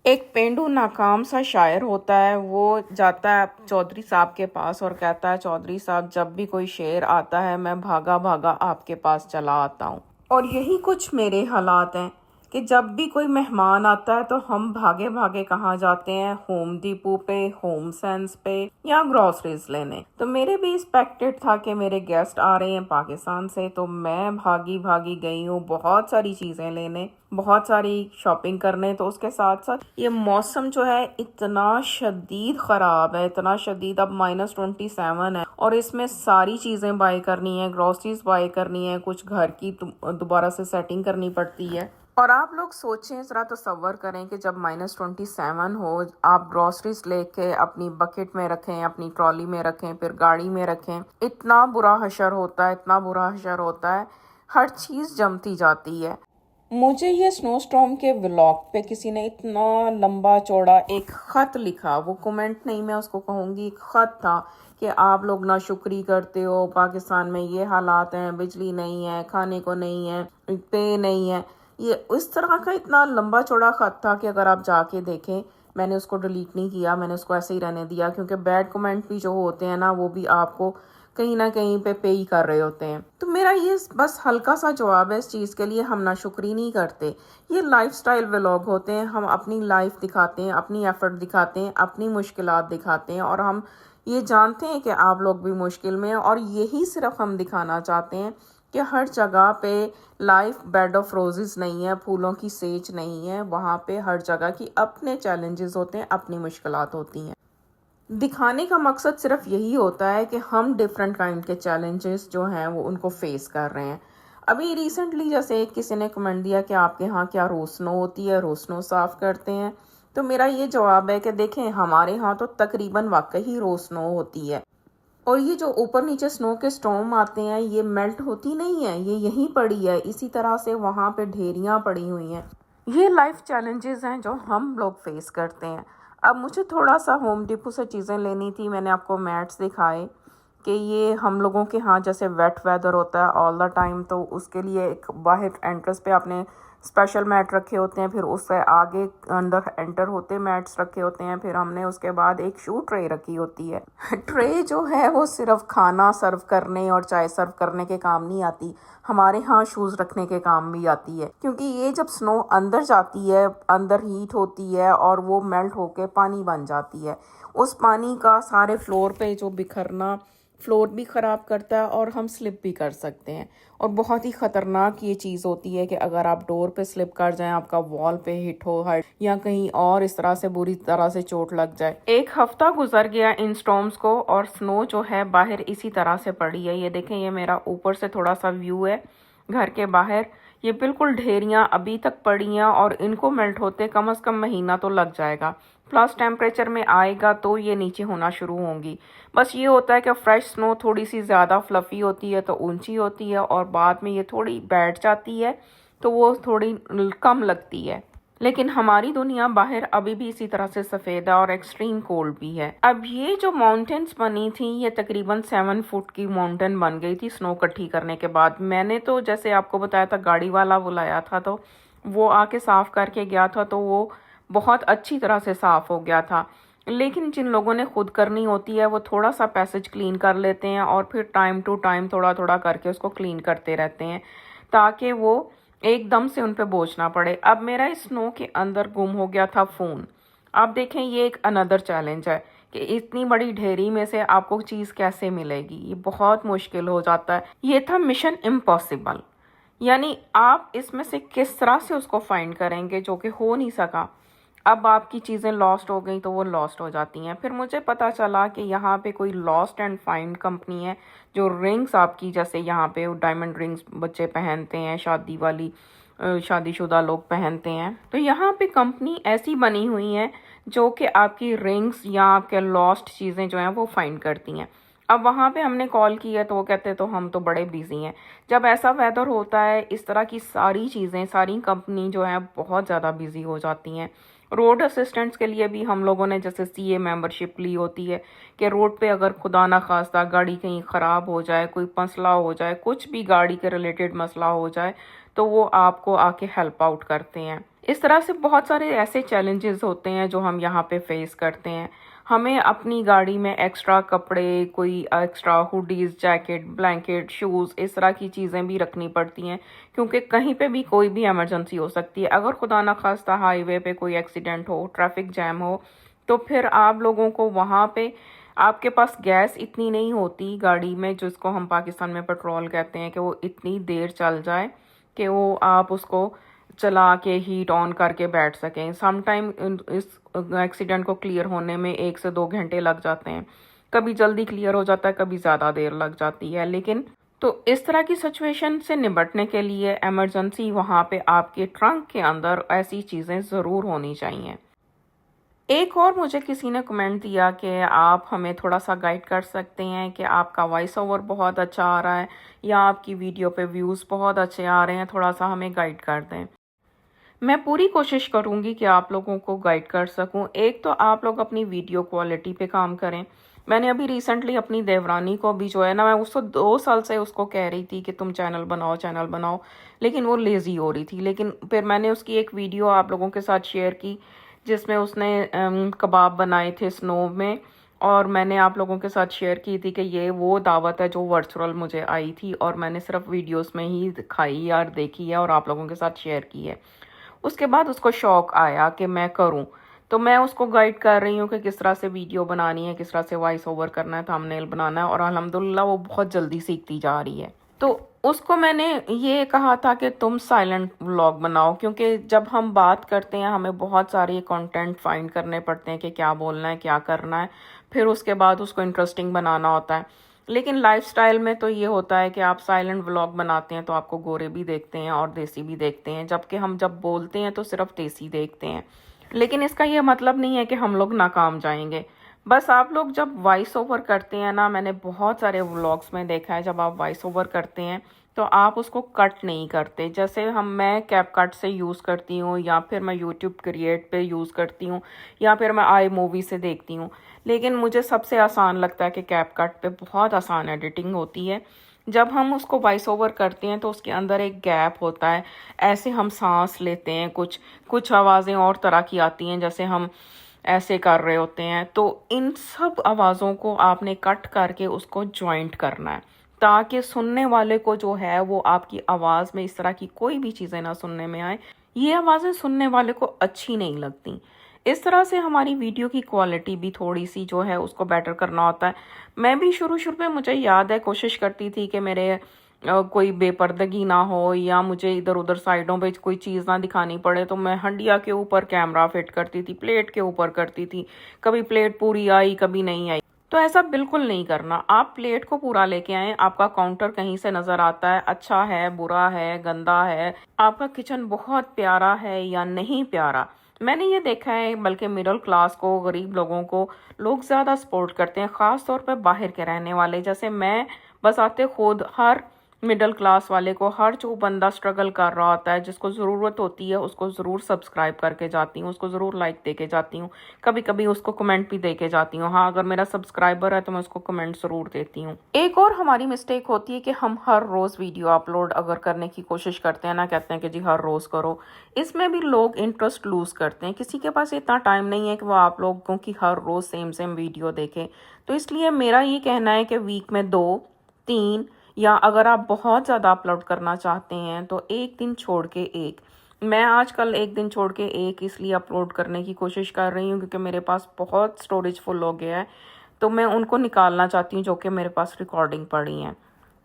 एक पेंडू नाकाम सा शायर होता है। वो जाता है चौधरी साहब के पास और कहता है, चौधरी साहब जब भी कोई शेर आता है मैं भागा भागा आपके पास चला आता हूँ। और यही कुछ मेरे हालात हैं कि जब भी कोई मेहमान आता है तो हम भागे भागे कहाँ जाते हैं, होम डिपो पे, होम सेंस पे या ग्रोसरीज लेने। तो मेरे भी एक्सपेक्टेड था कि मेरे गेस्ट आ रहे हैं पाकिस्तान से, तो मैं भागी भागी गई हूँ बहुत सारी चीज़ें लेने, बहुत सारी शॉपिंग करने। तो उसके साथ साथ ये मौसम जो है इतना शदीद ख़राब है, इतना शदीद। अब -27 है और इसमें सारी चीज़ें बाय करनी है, ग्रोसरीज बाय करनी है, कुछ घर की दोबारा से सेटिंग करनी पड़ती है। और आप लोग सोचें, ज़रा तसव्वुर करें कि जब -27 हो, आप ग्रोसरीज लेके अपनी बकेट में रखें, अपनी ट्रॉली में रखें, फिर गाड़ी में रखें, इतना बुरा हशर होता है, इतना बुरा हशर होता है, हर चीज़ जमती जाती है। मुझे ये स्नो स्टॉर्म के व्लॉग पे किसी ने इतना लंबा चौड़ा एक ख़त लिखा, वो कमेंट नहीं, मैं उसको कहूँगी एक ख़त था कि आप लोग नाशुक्री करते हो, पाकिस्तान में ये हालात हैं, बिजली नहीं है, खाने को नहीं है, पे नहीं है। ये इस तरह का इतना लंबा चौड़ा ख़त था कि अगर आप जाके देखें, मैंने उसको डिलीट नहीं किया, मैंने उसको ऐसे ही रहने दिया, क्योंकि बैड कमेंट भी जो होते हैं ना, वो भी आपको कहीं ना कहीं पे ही कर रहे होते हैं। तो मेरा ये बस हल्का सा जवाब है इस चीज़ के लिए, हम नाशुक्री नहीं करते। ये लाइफस्टाइल व्लॉग होते हैं, हम अपनी लाइफ दिखाते हैं, अपनी एफर्ट दिखाते हैं, अपनी मुश्किलात दिखाते हैं, और हम ये जानते हैं कि आप लोग भी मुश्किल में हैं। और यही सिर्फ हम दिखाना चाहते हैं कि हर जगह पे लाइफ बेड ऑफ रोजेस नहीं है, फूलों की सेज नहीं है। वहाँ पे हर जगह की अपने चैलेंजेस होते हैं, अपनी मुश्किलात होती हैं। दिखाने का मकसद सिर्फ यही होता है कि हम डिफरेंट काइंड के चैलेंजेस जो हैं वो उनको फेस कर रहे हैं। अभी रिसेंटली जैसे एक किसी ने कमेंट दिया कि आपके यहाँ क्या रोज स्नो होती है, रोज स्नो साफ़ करते हैं। तो मेरा ये जवाब है कि देखें, हमारे यहाँ तो तकरीबन वाकई ही रोज स्नो होती है। और ये जो ऊपर नीचे स्नो के स्टॉर्म आते हैं, ये मेल्ट होती नहीं है, ये यहीं पड़ी है, इसी तरह से वहाँ पे ढेरियाँ पड़ी हुई हैं। ये लाइफ चैलेंजेस हैं जो हम लोग फेस करते हैं। अब मुझे थोड़ा सा होम डिपो से चीज़ें लेनी थी। मैंने आपको मैट्स दिखाए कि ये हम लोगों के यहाँ जैसे वेट वेदर होता है ऑल द टाइम, तो उसके लिए एक बाहर एंट्रेंस पे आपने स्पेशल मैट रखे होते हैं, फिर उससे आगे अंदर एंटर होते मैट्स रखे होते हैं, फिर हमने उसके बाद एक शू ट्रे रखी होती है। ट्रे जो है वो सिर्फ खाना सर्व करने और चाय सर्व करने के काम नहीं आती, हमारे यहाँ शूज़ रखने के काम भी आती है। क्योंकि ये जब स्नो अंदर जाती है, अंदर हीट होती है और वो मेल्ट होके पानी बन जाती है, उस पानी का सारे फ्लोर पे जो बिखरना फ्लोर भी ख़राब करता है और हम स्लिप भी कर सकते हैं। और बहुत ही ख़तरनाक ये चीज़ होती है कि अगर आप डोर पे स्लिप कर जाएं, आपका वॉल पे हिट हो हट या कहीं और इस तरह से बुरी तरह से चोट लग जाए। एक हफ्ता गुजर गया इन स्टॉर्म्स को और स्नो जो है बाहर इसी तरह से पड़ी है। ये देखें, ये मेरा ऊपर से थोड़ा सा व्यू है घर के बाहर। ये बिल्कुल ढेरियाँ अभी तक पड़ी हैं और इनको मेल्ट होते कम से कम महीना तो लग जाएगा। प्लस टेम्परेचर में आएगा तो ये नीचे होना शुरू होंगी। बस ये होता है कि फ्रेश स्नो थोड़ी सी ज़्यादा फ्लफ़ी होती है तो ऊंची होती है, और बाद में ये थोड़ी बैठ जाती है तो वो थोड़ी कम लगती है। लेकिन हमारी दुनिया बाहर अभी भी इसी तरह से सफ़ेद है और एक्सट्रीम कोल्ड भी है। अब ये जो माउंटेन्स बनी थी, ये तकरीबन 7 फुट की माउंटेन बन गई थी स्नो इकट्ठी करने के बाद। मैंने तो जैसे आपको बताया था, गाड़ी वाला बुलाया था तो वो आके साफ़ करके गया था, तो वो बहुत अच्छी तरह से साफ़ हो गया था। लेकिन जिन लोगों ने खुद करनी होती है वो थोड़ा सा पैसेज क्लीन कर लेते हैं और फिर टाइम टू टाइम थोड़ा थोड़ा करके उसको क्लीन करते रहते हैं, ताकि वो एकदम से उन पे बोझ ना पड़े। अब मेरा इस स्नो के अंदर गुम हो गया था फ़ोन। आप देखें, ये एक अनदर चैलेंज है कि इतनी बड़ी ढेरी में से आपको चीज़ कैसे मिलेगी, ये बहुत मुश्किल हो जाता है। ये था मिशन इम्पॉसिबल, यानी आप इसमें से किस तरह से उसको फाइंड करेंगे, जो कि हो नहीं सका। अब आपकी चीज़ें लॉस्ट हो गई तो वो लॉस्ट हो जाती हैं। फिर मुझे पता चला कि यहाँ पे कोई लॉस्ट एंड फाइंड कंपनी है जो रिंग्स आपकी, जैसे यहाँ पे डायमंड रिंग्स बच्चे पहनते हैं, शादी वाली शादीशुदा लोग पहनते हैं, तो यहाँ पे कंपनी ऐसी बनी हुई है जो कि आपकी रिंग्स या आपके लॉस्ट चीज़ें जो हैं वो फाइंड करती हैं। अब वहाँ पे हमने कॉल की है तो वो कहते तो हम तो बड़े बिजी हैं। जब ऐसा वेदर होता है, इस तरह की सारी चीज़ें, सारी कंपनी जो है बहुत ज़्यादा बिजी हो जाती हैं। रोड असिस्टेंट्स के लिए भी हम लोगों ने जैसे सीए मेंबरशिप ली होती है कि रोड पे अगर खुदा ना खास्ता गाड़ी कहीं ख़राब हो जाए, कोई मसला हो जाए, कुछ भी गाड़ी के रिलेटेड मसला हो जाए, तो वो आपको आके हेल्प आउट करते हैं। इस तरह से बहुत सारे ऐसे चैलेंजेस होते हैं जो हम यहाँ पे फेस करते हैं। हमें अपनी गाड़ी में एक्स्ट्रा कपड़े, कोई extra hoodies, jacket, blanket, shoes, इस तरह की चीज़ें भी रखनी पड़ती हैं, क्योंकि कहीं पे भी कोई भी इमरजेंसी हो सकती है। अगर खुदा ना खास्ता हाईवे पे कोई एक्सीडेंट हो, ट्रैफिक जैम हो, तो फिर आप लोगों को वहाँ पे आपके पास गैस इतनी नहीं होती गाड़ी में, जिसको हम पाकिस्तान में पेट्रोल कहते हैं, कि वो इतनी देर चल जाए कि वो आप उसको चला के हीट ऑन करके बैठ सकें। सम टाइम इस एक्सीडेंट को क्लियर होने में 1 से 2 घंटे लग जाते हैं। कभी जल्दी क्लियर हो जाता है, कभी ज़्यादा देर लग जाती है। लेकिन तो इस तरह की सिचुएशन से निपटने के लिए इमरजेंसी वहाँ पे आपके ट्रंक के अंदर ऐसी चीज़ें ज़रूर होनी चाहिए। एक और मुझे किसी ने कमेंट दिया कि आप हमें थोड़ा सा गाइड कर सकते हैं कि आपका वॉइस ओवर बहुत अच्छा आ रहा है या आपकी वीडियो पे व्यूज़ बहुत अच्छे आ रहे हैं, थोड़ा सा हमें गाइड कर दें। मैं पूरी कोशिश करूंगी कि आप लोगों को गाइड कर सकूं। एक तो आप लोग अपनी वीडियो क्वालिटी पे काम करें। मैंने अभी रिसेंटली अपनी देवरानी को भी जो है ना, मैं उसको 2 साल से उसको कह रही थी कि तुम चैनल बनाओ, लेकिन वो लेज़ी हो रही थी। लेकिन फिर मैंने उसकी एक वीडियो आप लोगों के साथ शेयर की जिसमें उसने कबाब बनाए थे स्नो में, और मैंने आप लोगों के साथ शेयर की थी कि ये वो दावत है जो वर्चुअल मुझे आई थी और मैंने सिर्फ वीडियोस में ही खाई और देखी है और आप लोगों के साथ शेयर की है। उसके बाद उसको शौक आया कि मैं करूं, तो मैं उसको गाइड कर रही हूँ कि किस तरह से वीडियो बनानी है, किस तरह से वॉइस ओवर करना है, थंबनेल बनाना है, और अल्हम्दुलिल्लाह वो बहुत जल्दी सीखती जा रही है। तो उसको मैंने ये कहा था कि तुम साइलेंट व्लॉग बनाओ, क्योंकि जब हम बात करते हैं हमें बहुत सारे कंटेंट फाइंड करने पड़ते हैं कि क्या बोलना है, क्या करना है, फिर उसके बाद उसको इंटरेस्टिंग बनाना होता है। लेकिन लाइफस्टाइल में तो ये होता है कि आप साइलेंट व्लॉग बनाते हैं तो आपको गोरे भी देखते हैं और देसी भी देखते हैं, जबकि हम जब बोलते हैं तो सिर्फ देसी देखते हैं। लेकिन इसका ये मतलब नहीं है कि हम लोग नाकाम जाएंगे। बस आप लोग जब वॉइस ओवर करते हैं ना, मैंने बहुत सारे व्लॉग्स में देखा है, जब आप वॉइस ओवर करते हैं तो आप उसको कट नहीं करते। जैसे मैं कैपकट से यूज़ करती हूँ, या फिर मैं यूट्यूब क्रिएट पे यूज़ करती हूँ, या फिर मैं आई मूवी से देखती हूँ। लेकिन मुझे सबसे आसान लगता है कि कैपकट पे बहुत आसान एडिटिंग होती है। जब हम उसको वॉइस ओवर करते हैं तो उसके अंदर एक गैप होता है, ऐसे हम सांस लेते हैं, कुछ कुछ आवाज़ें और तरह की आती हैं, जैसे हम ऐसे कर रहे होते हैं। तो इन सब आवाज़ों को आपने कट करके उसको जॉइंट करना है, ताकि सुनने वाले को जो है वो आपकी आवाज़ में इस तरह की कोई भी चीज़ें ना सुनने में आए। ये आवाज़ें सुनने वाले को अच्छी नहीं लगती। इस तरह से हमारी वीडियो की क्वालिटी भी थोड़ी सी जो है उसको बेटर करना होता है। मैं भी शुरू शुरू में, मुझे याद है, कोशिश करती थी कि मेरे कोई बेपर्दगी ना हो, या मुझे इधर उधर साइडों पे कोई चीज़ ना दिखानी पड़े, तो मैं हंडिया के ऊपर कैमरा फिट करती थी, प्लेट के ऊपर करती थी। कभी प्लेट पूरी आई, कभी नहीं आई। तो ऐसा बिल्कुल नहीं करना। आप प्लेट को पूरा लेके आए। आपका काउंटर कहीं से नजर आता है, अच्छा है, बुरा है, गंदा है, आपका किचन बहुत प्यारा है या नहीं प्यारा। मैंने ये देखा है, बल्कि मिडिल क्लास को, गरीब लोगों को लोग ज़्यादा सपोर्ट करते हैं, ख़ास तौर पे बाहर के रहने वाले। जैसे मैं बस आते खुद हर मिडिल क्लास वाले को, हर जो बंदा स्ट्रगल कर रहा होता है, जिसको ज़रूरत होती है, उसको ज़रूर सब्सक्राइब करके जाती हूँ, उसको ज़रूर लाइक दे के जाती हूँ, कभी कभी उसको कमेंट भी दे के जाती हूँ। हाँ, अगर मेरा सब्सक्राइबर है तो मैं उसको कमेंट ज़रूर देती हूँ। एक और हमारी मिस्टेक होती है कि हम हर रोज़ वीडियो अपलोड अगर करने की कोशिश करते हैं ना, कहते हैं कि जी हर रोज़ करो, इसमें भी लोग इंटरेस्ट लूज़ करते हैं। किसी के पास इतना टाइम नहीं है कि वो आप लोगों की हर रोज़ सेम सेम वीडियो देखे। तो इसलिए मेरा ये कहना है कि वीक में 2-3, या अगर आप बहुत ज़्यादा अपलोड करना चाहते हैं तो एक दिन छोड़ के एक। मैं आजकल एक दिन छोड़ के एक इसलिए अपलोड करने की कोशिश कर रही हूँ क्योंकि मेरे पास बहुत स्टोरेज फुल हो गया है, तो मैं उनको निकालना चाहती हूँ जो कि मेरे पास रिकॉर्डिंग पड़ी हैं।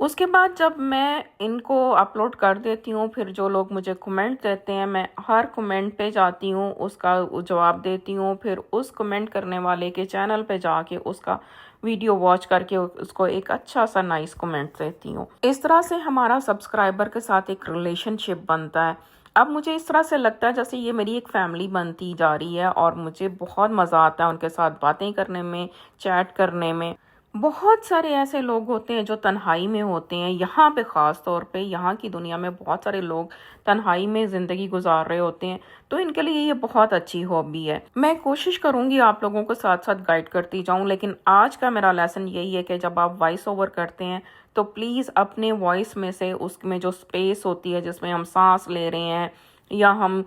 उसके बाद जब मैं इनको अपलोड कर देती हूँ, फिर जो लोग मुझे कमेंट देते हैं, मैं हर कमेंट पे जाती हूँ, उसका जवाब देती हूँ, फिर उस कमेंट करने वाले के चैनल पे जाके उसका वीडियो वॉच करके उसको एक अच्छा सा नाइस कमेंट देती हूँ। इस तरह से हमारा सब्सक्राइबर के साथ एक रिलेशनशिप बनता है। अब मुझे इस तरह से लगता है जैसे ये मेरी एक फैमिली बनती जा रही है, और मुझे बहुत मज़ा आता है उनके साथ बातें करने में, चैट करने में। बहुत सारे ऐसे लोग होते हैं जो तन्हाई में होते हैं, यहाँ पे ख़ास तौर पे, यहाँ की दुनिया में बहुत सारे लोग तन्हाई में ज़िंदगी गुजार रहे होते हैं, तो इनके लिए ये बहुत अच्छी हॉबी है। मैं कोशिश करूँगी आप लोगों को साथ साथ गाइड करती जाऊँ, लेकिन आज का मेरा लेसन यही है कि जब आप वॉइस ओवर करते हैं तो प्लीज़ अपने वॉइस में से, उसमें जो स्पेस होती है जिसमें हम सांस ले रहे हैं या हम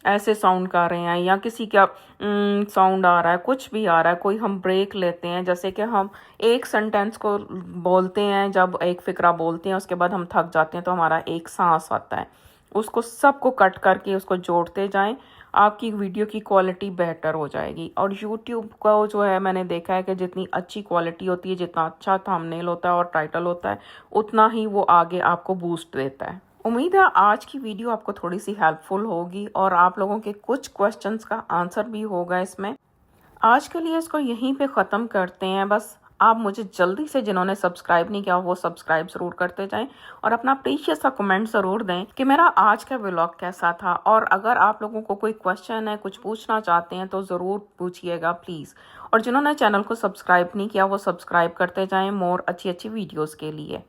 ऐसे साउंड कर रहे हैं या किसी का साउंड आ रहा है, कुछ भी आ रहा है, कोई हम ब्रेक लेते हैं, जैसे कि हम एक सेंटेंस को बोलते हैं, जब एक फिक्रा बोलते हैं उसके बाद हम थक जाते हैं तो हमारा एक सांस आता है, उसको सबको कट करके उसको जोड़ते जाएं, आपकी वीडियो की क्वालिटी बेहतर हो जाएगी। और यूट्यूब का जो है मैंने देखा है कि जितनी अच्छी क्वालिटी होती है, जितना अच्छा थंबनेल होता है और टाइटल होता है, उतना ही वो आगे आपको बूस्ट देता है। उम्मीद है आज की वीडियो आपको थोड़ी सी हेल्पफुल होगी और आप लोगों के कुछ क्वेश्चंस का आंसर भी होगा इसमें। आज के लिए इसको यहीं पे ख़त्म करते हैं। बस आप मुझे जल्दी से, जिन्होंने सब्सक्राइब नहीं किया वो सब्सक्राइब ज़रूर करते जाएं और अपना प्रीशियस सा कमेंट ज़रूर दें कि मेरा आज का व्लॉग कैसा था। और अगर आप लोगों को कोई क्वेश्चन है, कुछ पूछना चाहते हैं तो ज़रूर पूछिएगा प्लीज़। और जिन्होंने चैनल को सब्सक्राइब नहीं किया वो सब्सक्राइब करते जाएं मोर अच्छी अच्छी वीडियोज़ के लिए।